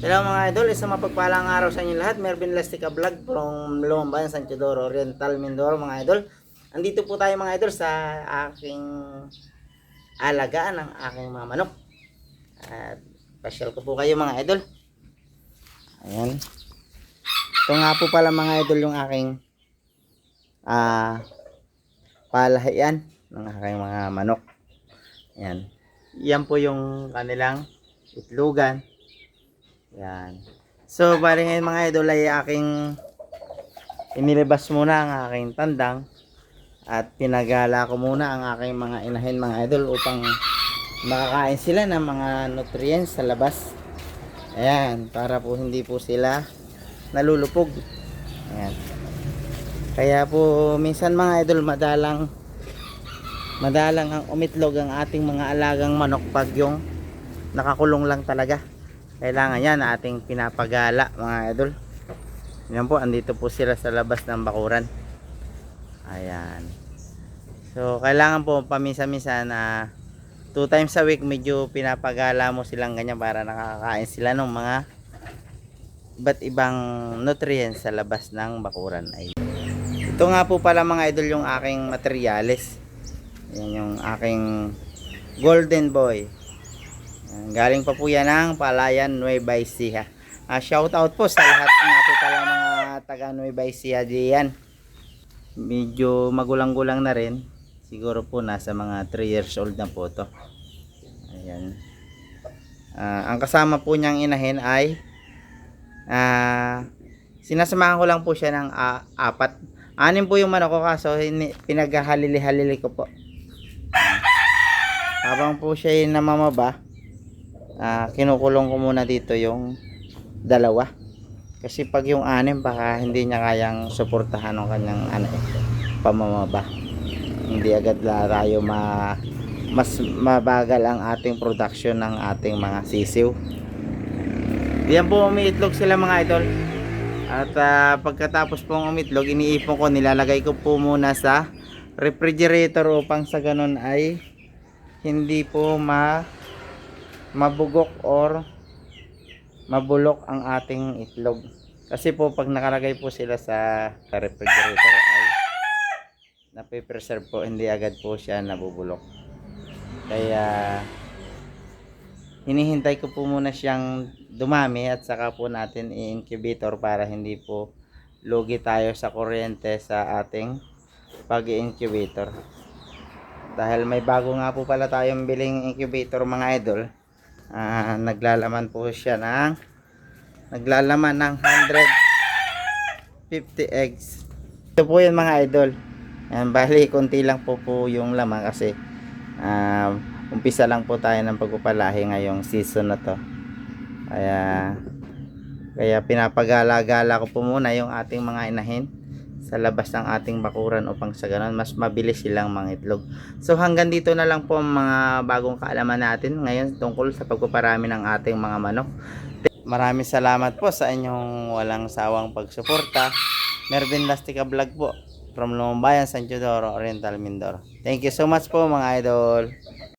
Hello mga idol, isang mapagpalang araw sa inyo lahat. Mervin Lastica Vlog from Lumambayan, San Teodoro Oriental, Mindoro mga idol. Andito po tayo mga idol sa aking alagaan ng aking mga manok. At pasyal ko po kayo mga idol. Ayan. Ito nga po pala mga idol yung aking palahian ng aking mga manok. Ayan. Yan po yung kanilang itlogan. Yan. So, bali ngayon mga idol ay aking inilabas muna ang aking tandang at pinagala ko muna ang aking mga inahin mga idol upang makakain sila ng mga nutrients sa labas. Ayan, para po hindi po sila nalulupog. Ayan. Kaya po minsan mga idol madalang ang umitlog ang ating mga alagang manok pag yung nakakulong lang talaga. Kailangan yan na ating pinapagala mga idol. Yan po, andito po sila sa labas ng bakuran. Ayan. So kailangan po paminsan-minsan na 2 times a week medyo pinapagala mo silang ganyan para nakakain sila ng mga iba't ibang nutrients sa labas ng bakuran. Ayan. Ito nga po pala mga idol yung aking materyales. Yan yung aking golden boy. Galing pa po yan ng Palayan, Nueva Ecija. Shout out po sa lahat nga po pala mga taga Nueva Ecija diyan. Medyo magulang-gulang na rin. Siguro po nasa mga 3 years old na po to. Ayan. Ang kasama po niyang inahin ay sinasamahan ko lang po siya ng 4. 6 po yung manok ko kaso pinaghahalili-halili ko po. Habang po siya ay namamaba, kinukulong ko muna dito yung 2 kasi pag yung 6 baka hindi niya kayang suportahan ng kanyang pamamaba. Hindi agad tayo mas mabagal ang ating production ng ating mga sisiw. Diyan po umiitlog sila mga idol at pagkatapos pong umitlog iniipon ko, nilalagay ko po muna sa refrigerator upang sa ganun ay hindi po mabugok or mabulok ang ating itlog. Kasi po pag nakalagay po sila sa refrigerator ay napipreserve po, hindi agad po siya nabubulok. Kaya hinihintay ko po muna siyang dumami at saka po natin i-incubator para hindi po lugi tayo sa kuryente sa ating pag-incubator. Dahil may bago nga po pala tayong biling incubator mga idol. Naglalaman ng 150 eggs. Ito po yun mga idol. Bali konti lang po yung laman kasi umpisa lang po tayo ng pagpapalahi ngayong season na to. Kaya pinapagala-gala ko po muna yung ating mga inahin sa labas ng ating bakuran upang sa ganun mas mabilis silang mangitlog. So hanggang dito na lang po ang mga bagong kaalaman natin ngayon tungkol sa pagpaparami ng ating mga manok. Maraming salamat po sa inyong walang sawang pagsuporta. Mervin Lastica Vlog po from Lumambayan, San Teodoro Oriental, Mindoro. Thank you so much po mga idol.